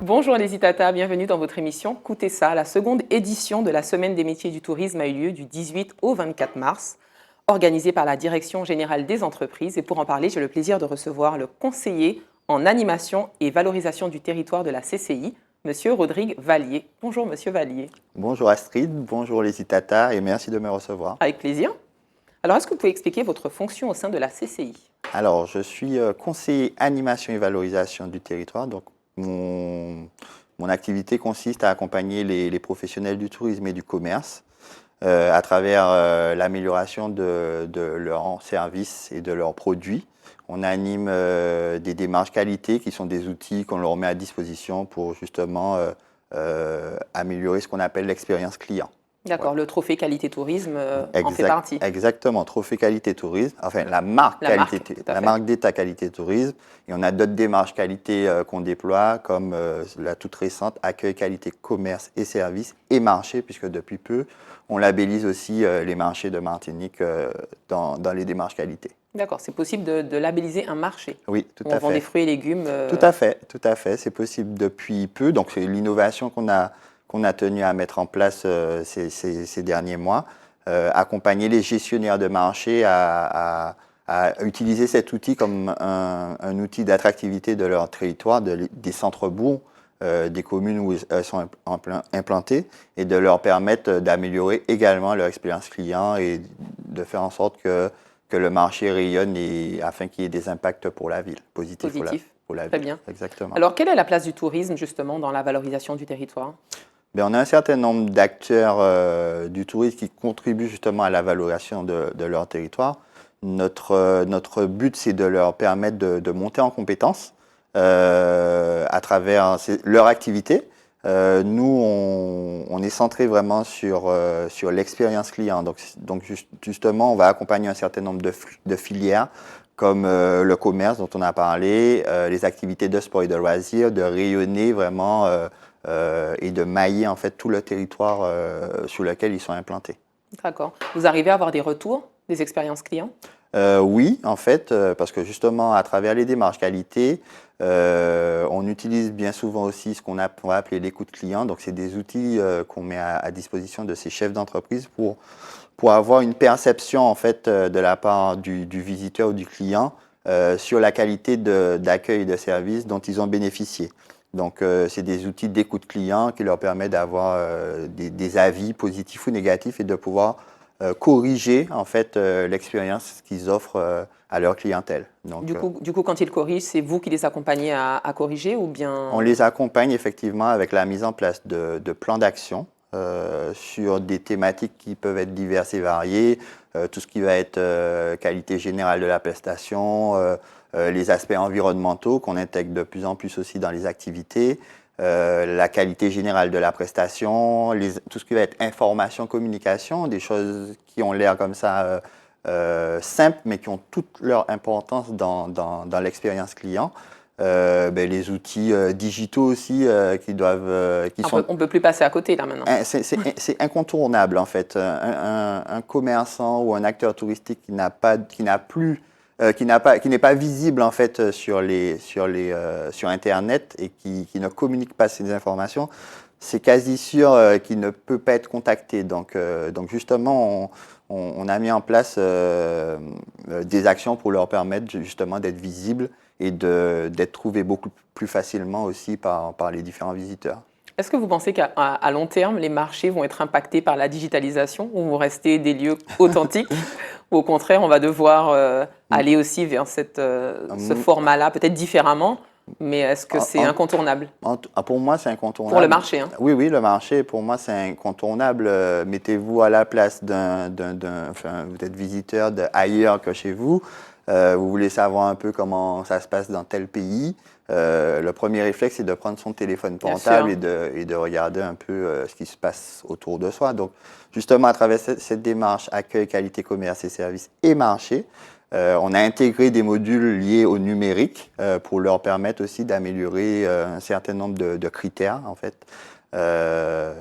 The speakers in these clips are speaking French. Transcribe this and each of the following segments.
Bonjour les Itata, bienvenue dans votre émission Coutez ça. La seconde édition de la Semaine des métiers du tourisme a eu lieu du 18 au 24 mars, organisée par la Direction générale des entreprises. Et pour en parler, j'ai le plaisir de recevoir le conseiller en animation et valorisation du territoire de la CCI, Monsieur Rodrigue Vallier. Bonjour Monsieur Vallier. Bonjour Astrid, bonjour les Itata et merci de me recevoir. Avec plaisir. Alors, est-ce que vous pouvez expliquer votre fonction au sein de la CCI? Alors, je suis conseiller animation et valorisation du territoire. Donc, mon activité consiste à accompagner les professionnels du tourisme et du commerce à travers l'amélioration de leurs services et de leurs produits. On anime des démarches qualité qui sont des outils qu'on leur met à disposition pour justement améliorer ce qu'on appelle l'expérience client. D'accord, Voilà. le trophée qualité tourisme en fait partie. Exactement, trophée qualité tourisme, enfin la marque d'État qualité tourisme. Et on a d'autres démarches qualité qu'on déploie, comme la toute récente accueil qualité commerce et services et marché, puisque depuis peu, on labellise aussi les marchés de Martinique dans les démarches qualité. D'accord, c'est possible de labelliser un marché. Oui, tout à fait. On vend des fruits et légumes. Tout à fait. C'est possible depuis peu. Donc, c'est l'innovation qu'on a tenu à mettre en place ces derniers mois. Accompagner les gestionnaires de marché à utiliser cet outil comme un outil d'attractivité de leur territoire, des centres-bourgs, des communes où elles sont implantées, et de leur permettre d'améliorer également leur expérience client et de faire en sorte que le marché rayonne afin qu'il y ait des impacts pour la ville, positifs pour la ville. Très bien. Exactement. Alors, quelle est la place du tourisme justement dans la valorisation du territoire? Bien, on a un certain nombre d'acteurs du tourisme qui contribuent justement à la valorisation de leur territoire. Notre but, c'est de leur permettre de monter en compétences à travers leur activité. Nous, on est centré vraiment sur l'expérience client. Donc justement, on va accompagner un certain nombre de filières comme le commerce dont on a parlé, les activités de sport et de loisirs, de rayonner vraiment et de mailler en fait tout le territoire sur lequel ils sont implantés. D'accord. Vous arrivez à avoir des retours, des expériences clients? Oui, en fait, parce que justement, à travers les démarches qualité, on utilise bien souvent aussi ce qu'on va appeler l'écoute client. Donc, c'est des outils qu'on met à disposition de ces chefs d'entreprise pour avoir une perception en fait de la part du visiteur ou du client sur la qualité d'accueil et de service dont ils ont bénéficié. Donc, c'est des outils d'écoute client qui leur permettent d'avoir des avis positifs ou négatifs et de pouvoir corriger en fait l'expérience qu'ils offrent à leur clientèle. Donc, du coup, quand ils corrigent, c'est vous qui les accompagnez à corriger ou bien? On les accompagne effectivement avec la mise en place de plans d'action sur des thématiques qui peuvent être diverses et variées, tout ce qui va être qualité générale de la prestation, les aspects environnementaux qu'on intègre de plus en plus aussi dans les activités, la qualité générale de la prestation, tout ce qui va être information, communication, des choses qui ont l'air comme ça simples, mais qui ont toute leur importance dans l'expérience client. Les outils digitaux aussi On peut plus passer à côté là maintenant. C'est incontournable en fait. Un commerçant ou un acteur touristique qui n'est pas visible en fait sur Internet et qui ne communique pas ces informations, c'est quasi sûr qu'il ne peut pas être contacté. Donc justement, on a mis en place des actions pour leur permettre justement d'être visibles et d'être trouvés beaucoup plus facilement aussi par les différents visiteurs. Est-ce que vous pensez qu'à long terme, les marchés vont être impactés par la digitalisation ou vont rester des lieux authentiques? Ou au contraire, on va devoir aller aussi vers ce format-là, peut-être différemment, mais est-ce que c'est incontournable? Pour moi, c'est incontournable. Pour le marché, hein? Oui, le marché, pour moi, c'est incontournable. Mettez-vous à la place vous êtes visiteur ailleurs que chez vous. Vous voulez savoir un peu comment ça se passe dans tel pays. Le premier réflexe, c'est de prendre son téléphone portable et de regarder un peu ce qui se passe autour de soi. Donc, justement, à travers cette démarche accueil, qualité, commerce et services et marché, on a intégré des modules liés au numérique pour leur permettre aussi d'améliorer un certain nombre de critères, en fait,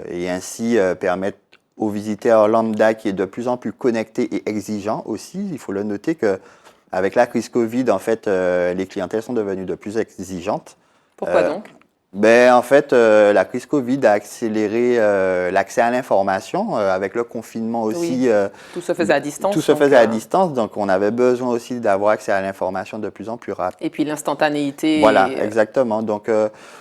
et ainsi permettre aux visiteurs lambda qui est de plus en plus connecté et exigeant aussi. Il faut le noter que avec la crise Covid, en fait, les clientèles sont devenues de plus exigeantes. Pourquoi donc? Ben, en fait, la crise Covid a accéléré l'accès à l'information avec le confinement Oui, aussi. tout se faisait à distance. Tout se Donc, faisait à distance, donc on avait besoin aussi d'avoir accès à l'information de plus en plus rapide. et puis l'instantanéité. Voilà, exactement. Donc,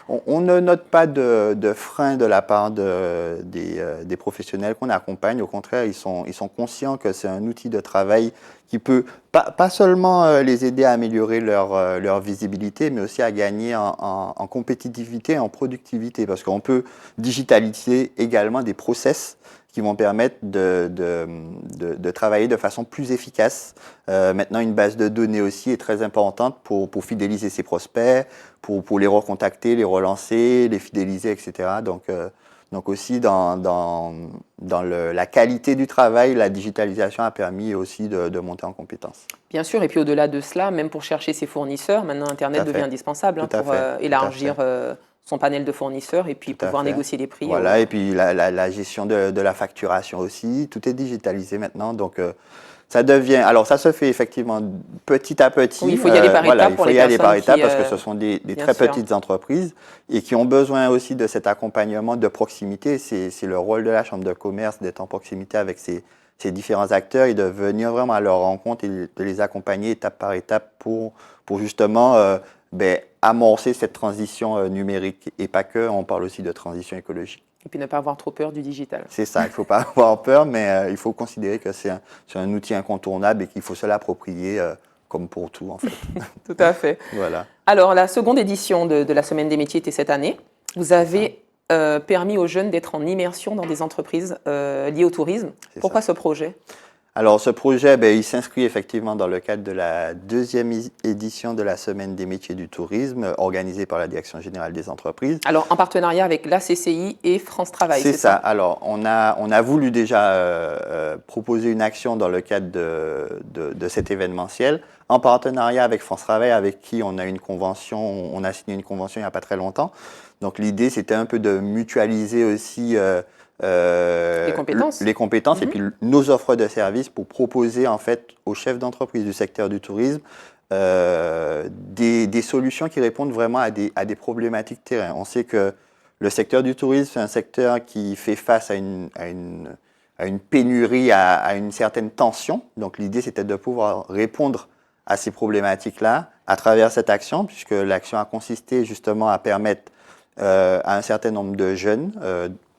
on ne note pas de frein de la part des professionnels qu'on accompagne. Au contraire, ils sont conscients que c'est un outil de travail qui peut pas seulement les aider à améliorer leur visibilité, mais aussi à gagner en compétitivité et en productivité, parce qu'on peut digitaliser également des process qui vont permettre de travailler de façon plus efficace. Maintenant, une base de données aussi est très importante pour fidéliser ses prospects, pour les recontacter, les relancer, les fidéliser, etc. Donc aussi la qualité du travail, la digitalisation a permis aussi de monter en compétences. Bien sûr, et puis au-delà de cela, même pour chercher ses fournisseurs, maintenant Internet devient indispensable Tout à pour fait. élargir son panel de fournisseurs et puis Tout à pouvoir fait. négocier les prix. Voilà, et puis la gestion de la facturation aussi, tout est digitalisé maintenant. Donc, ça devient. Alors, ça se fait effectivement petit à petit. Oui, il faut y aller par Voilà, étapes il pour faut les y aller par personnes étapes qui, parce que ce sont des bien très sûr. petites entreprises et qui ont besoin aussi de cet accompagnement de proximité. C'est le rôle de la Chambre de commerce d'être en proximité avec ces différents acteurs et de venir vraiment à leur rencontre et de les accompagner étape par étape pour justement amorcer cette transition numérique. Et pas que, on parle aussi de transition écologique. Et puis ne pas avoir trop peur du digital. C'est ça, il ne faut pas avoir peur, mais il faut considérer que c'est un outil incontournable et qu'il faut se l'approprier comme pour tout, en fait. Tout à fait. Voilà. Alors, la seconde édition de la Semaine des métiers était cette année. Vous avez permis aux jeunes d'être en immersion dans des entreprises liées au tourisme. Pourquoi ce projet ? Alors, ce projet, il s'inscrit effectivement dans le cadre de la deuxième édition de la Semaine des métiers du tourisme, organisée par la Direction générale des entreprises. Alors, en partenariat avec la CCI et France Travail, c'est ça. Alors, on a voulu déjà proposer une action dans le cadre de cet événementiel, en partenariat avec France Travail, avec qui on a signé une convention il n'y a pas très longtemps. Donc, l'idée, c'était un peu de mutualiser aussi les compétences et puis nos offres de services pour proposer en fait aux chefs d'entreprise du secteur du tourisme des solutions qui répondent vraiment à des problématiques terrain. On sait que le secteur du tourisme, c'est un secteur qui fait face à une pénurie, à une certaine tension. Donc l'idée, c'était de pouvoir répondre à ces problématiques-là à travers cette action, puisque l'action a consisté justement à permettre à un certain nombre de jeunes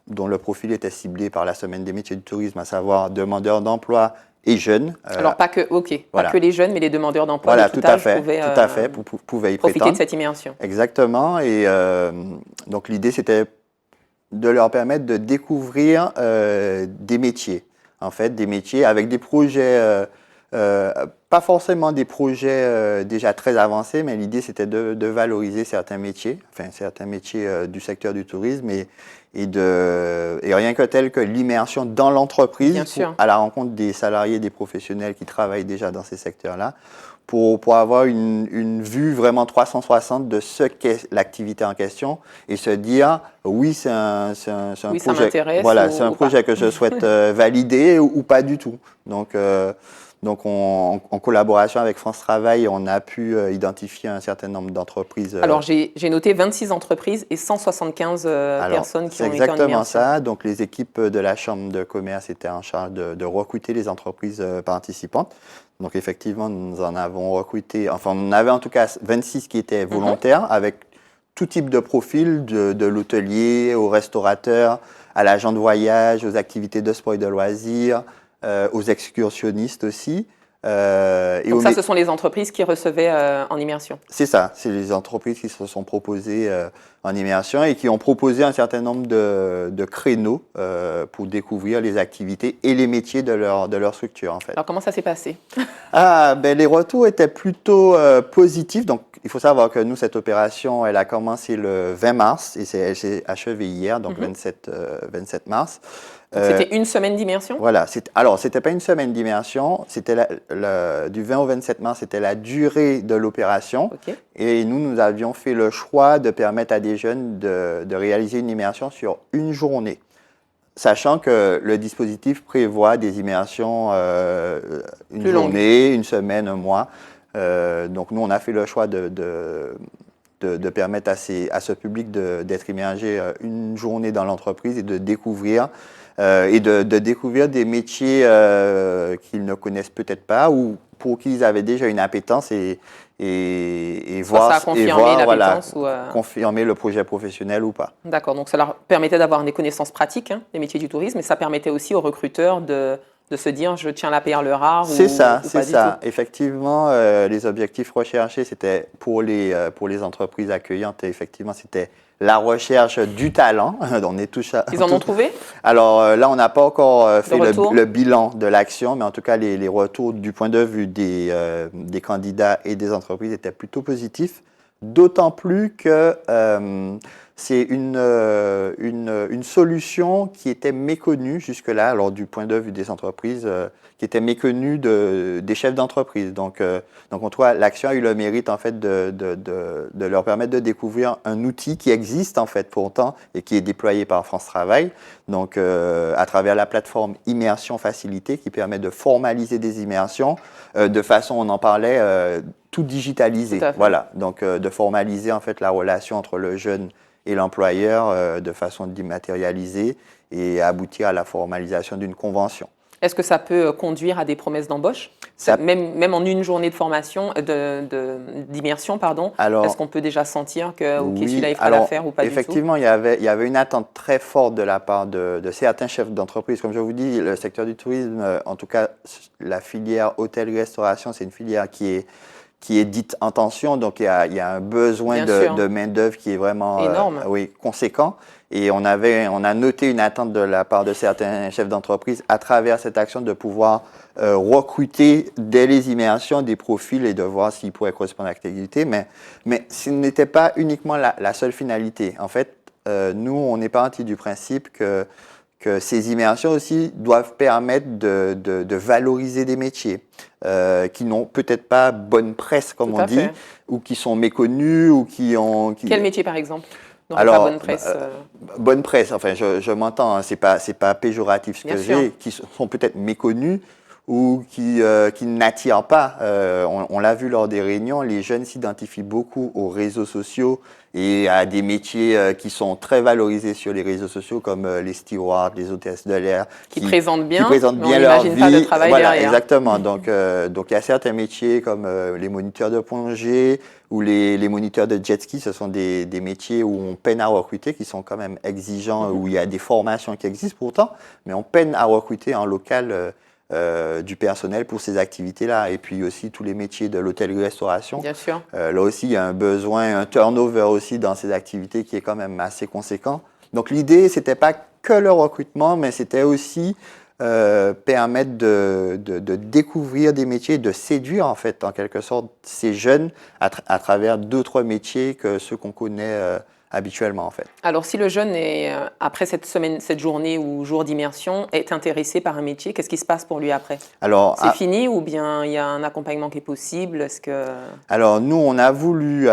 dont le profil était ciblé par la Semaine des métiers du tourisme, à savoir demandeurs d'emploi et jeunes. Alors, pas que les jeunes, mais les demandeurs d'emploi voilà, de tout âge pouvaient y profiter prétendre. de cette immersion. Exactement. Et donc, l'idée, c'était de leur permettre de découvrir des métiers. En fait, des métiers avec des projets, pas forcément des projets déjà très avancés, mais l'idée, c'était de valoriser certains métiers du secteur du tourisme et rien que tel que l'immersion dans l'entreprise à la rencontre des salariés, des professionnels qui travaillent déjà dans ces secteurs-là, pour avoir une vue vraiment 360 de ce qu'est l'activité en question et se dire oui, c'est un projet, c'est un projet que je souhaite valider ou pas du tout. Donc en collaboration avec France Travail, on a pu identifier un certain nombre d'entreprises. Alors, j'ai noté 26 entreprises et 175 personnes qui ont été en immersion. C'est exactement ça. Donc, les équipes de la Chambre de commerce étaient en charge de recruter les entreprises participantes. Donc, effectivement, nous en avons recruté, enfin, on avait en tout cas 26 qui étaient volontaires avec tout type de profil, de l'hôtelier au restaurateur, à l'agent de voyage, aux activités de sport et de loisirs, aux excursionnistes aussi. Donc ça, ce sont les entreprises qui recevaient en immersion. C'est ça, c'est les entreprises qui se sont proposées en immersion et qui ont proposé un certain nombre de créneaux pour découvrir les activités et les métiers de leur structure en fait. Alors comment ça s'est passé? Les retours étaient plutôt positifs. Donc il faut savoir que nous, cette opération, elle a commencé le 20 mars et elle s'est achevée hier, donc 27 mars. C'était une semaine d'immersion? Voilà. Alors, ce n'était pas une semaine d'immersion. C'était du 20 au 27 mars, c'était la durée de l'opération. Okay. Et nous avions fait le choix de permettre à des jeunes de réaliser une immersion sur une journée. Sachant que le dispositif prévoit des immersions une journée, une semaine, un mois. Donc, nous, on a fait le choix de de permettre à ce public d'être immergé une journée dans l'entreprise et de découvrir de découvrir des métiers qu'ils ne connaissent peut-être pas ou pour qui ils avaient déjà une appétence et ça a confirmé l'appétence confirmer le projet professionnel ou pas. D'accord, donc ça leur permettait d'avoir des connaissances pratiques des métiers du tourisme, et ça permettait aussi aux recruteurs de se dire je tiens la perle rare c'est ça. Tout. Effectivement, les objectifs recherchés, c'était pour les entreprises accueillantes, effectivement, c'était la recherche du talent. On est Ils en ont trouvé? Alors là, on n'a pas encore fait le bilan de l'action, mais en tout cas, les retours du point de vue des candidats et des entreprises étaient plutôt positifs, d'autant plus que c'est une solution qui était méconnue jusque-là, alors du point de vue des entreprises, qui était méconnue des chefs d'entreprise. Donc on trouve l'action a eu le mérite en fait de leur permettre de découvrir un outil qui existe en fait pourtant et qui est déployé par France Travail. Donc à travers la plateforme Immersion Facilitée qui permet de formaliser des immersions de façon, on en parlait, tout digitalisé. Voilà, donc de formaliser en fait la relation entre le jeune et l'employeur de façon dématérialisée et aboutir à la formalisation d'une convention. Est-ce que ça peut conduire à des promesses d'embauche? Même en une journée de formation, d'immersion, est-ce qu'on peut déjà sentir que celui-là il fera l'affaire ou pas du tout? Effectivement, il y avait une attente très forte de la part de certains chefs d'entreprise. Comme je vous dis, le secteur du tourisme, en tout cas la filière hôtellerie-restauration, c'est une filière qui est dite en tension, donc il y a un besoin de main-d'œuvre qui est vraiment énorme. Conséquent. Et on a noté une attente de la part de certains chefs d'entreprise à travers cette action de pouvoir recruter dès les immersions des profils et de voir s'ils pourraient correspondre à l'activité. Mais ce n'était pas uniquement la seule finalité. En fait, nous, on est parti du principe que ces immersions aussi doivent permettre de valoriser des métiers qui n'ont peut-être pas bonne presse, comme on dit, ou qui sont méconnus, ou qui ont... Quel métier, par exemple? Alors, bonne presse, bonne presse, enfin, je m'entends, hein, c'est pas péjoratif ce que j'ai, qui sont peut-être méconnus ou qui n'attirent pas. On l'a vu lors des réunions, les jeunes s'identifient beaucoup aux réseaux sociaux et à des métiers qui sont très valorisés sur les réseaux sociaux comme les stewards, les hôtesses de l'air. Qui présentent bien leur vie. Pas de travail derrière. Exactement. Donc il y a certains métiers comme les moniteurs de plongée ou les moniteurs de jet ski. Ce sont des métiers où on peine à recruter, qui sont quand même exigeants, où il y a des formations qui existent pourtant, mais on peine à recruter en local du personnel pour ces activités-là. Et puis aussi tous les métiers de l'hôtellerie-restauration. Bien sûr. Là aussi, il y a un besoin, un turnover aussi dans ces activités qui est quand même assez conséquent. Donc l'idée, ce n'était pas que le recrutement, mais c'était aussi permettre de découvrir des métiers, de séduire en fait, en quelque sorte, ces jeunes à travers d'autres métiers que ceux qu'on connaît habituellement en fait. Alors si le jeune après cette journée ou jour d'immersion est intéressé par un métier, qu'est-ce qui se passe pour lui après? Alors c'est fini ou bien il y a un accompagnement qui est possible? Alors nous on a voulu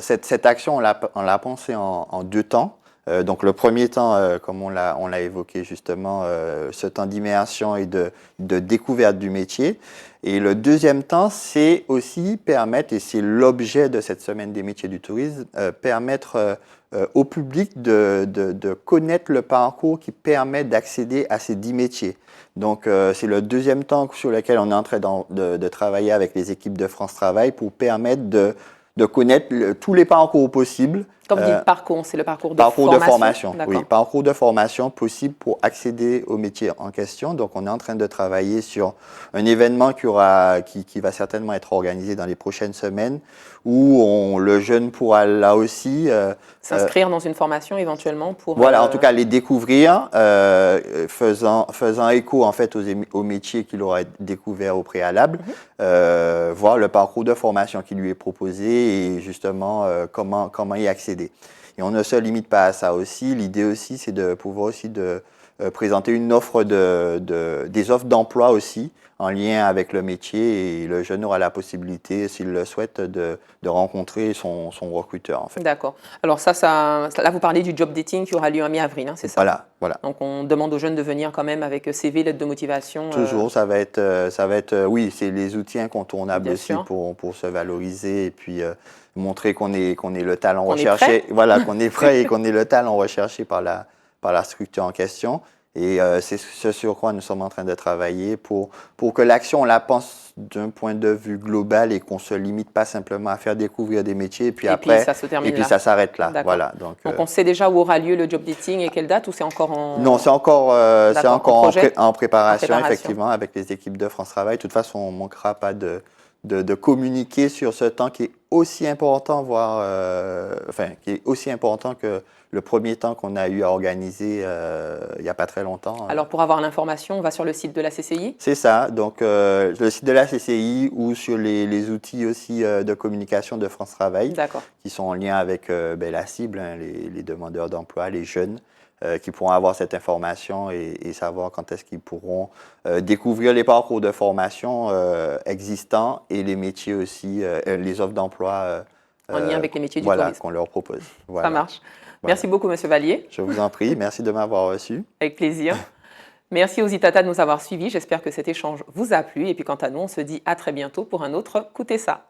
cette action on l'a pensée en deux temps. Donc le premier temps, comme on l'a évoqué justement, ce temps d'immersion et de découverte du métier. Et le deuxième temps, c'est aussi permettre, et c'est l'objet de cette semaine des métiers du tourisme, permettre au public de connaître le parcours qui permet d'accéder à ces 10 métiers. Donc c'est le deuxième temps sur lequel on est en train de travailler avec les équipes de France Travail pour permettre de connaître tous les parcours possibles. Quand vous dites parcours, c'est le parcours de formation. Oui, parcours de formation possible pour accéder au métier en question. Donc, on est en train de travailler sur un événement qui va certainement être organisé dans les prochaines semaines où le jeune pourra là aussi s'inscrire dans une formation éventuellement pour... Voilà, en tout cas les découvrir, faisant écho en fait aux métiers qu'il aura découvert au préalable, voir le parcours de formation qui lui est proposé et justement comment y accéder. Et on ne se limite pas à ça aussi. L'idée aussi, c'est de pouvoir aussi présenter une offre des offres d'emploi aussi en lien avec le métier et le jeune aura la possibilité, s'il le souhaite, de rencontrer son recruteur en fait. D'accord. Alors là, vous parlez du job dating qui aura lieu en mi-avril, hein, c'est ça? Voilà. Donc on demande aux jeunes de venir quand même avec CV, lettre de motivation. Toujours, oui, c'est les outils incontournables Bien aussi sûr. pour se valoriser et puis montrer qu'on est le talent Qu'on est recherché, voilà, qu'on est prêt et qu'on est le talent recherché par la structure en question. Et c'est ce sur quoi nous sommes en train de travailler pour que l'action, on la pense d'un point de vue global et qu'on ne se limite pas simplement à faire découvrir des métiers et puis après, ça se termine et puis là. ça s'arrête là. D'accord. Voilà, Donc on sait déjà où aura lieu le job dating et quelle date ou c'est encore en... Non, c'est encore en préparation, effectivement, avec les équipes de France Travail. De toute façon, on ne manquera pas de communiquer sur ce temps qui est aussi important, qui est aussi important que le premier temps qu'on a eu à organiser il n'y a pas très longtemps. Alors pour avoir l'information, on va sur le site de la CCI? C'est ça, donc le site de la CCI ou sur les outils aussi de communication de France Travail, qui sont en lien avec la cible, hein, les demandeurs d'emploi, les jeunes, qui pourront avoir cette information et savoir quand est-ce qu'ils pourront découvrir les parcours de formation existants et les métiers aussi, les offres d'emploi en lien avec les métiers du tourisme. Qu'on leur propose. Ça marche. Merci beaucoup, Monsieur Vallier. Je vous en prie, merci de m'avoir reçu. Avec plaisir. Merci aux Itata de nous avoir suivis. J'espère que cet échange vous a plu. Et puis quant à nous, on se dit à très bientôt pour un autre Coutez ça.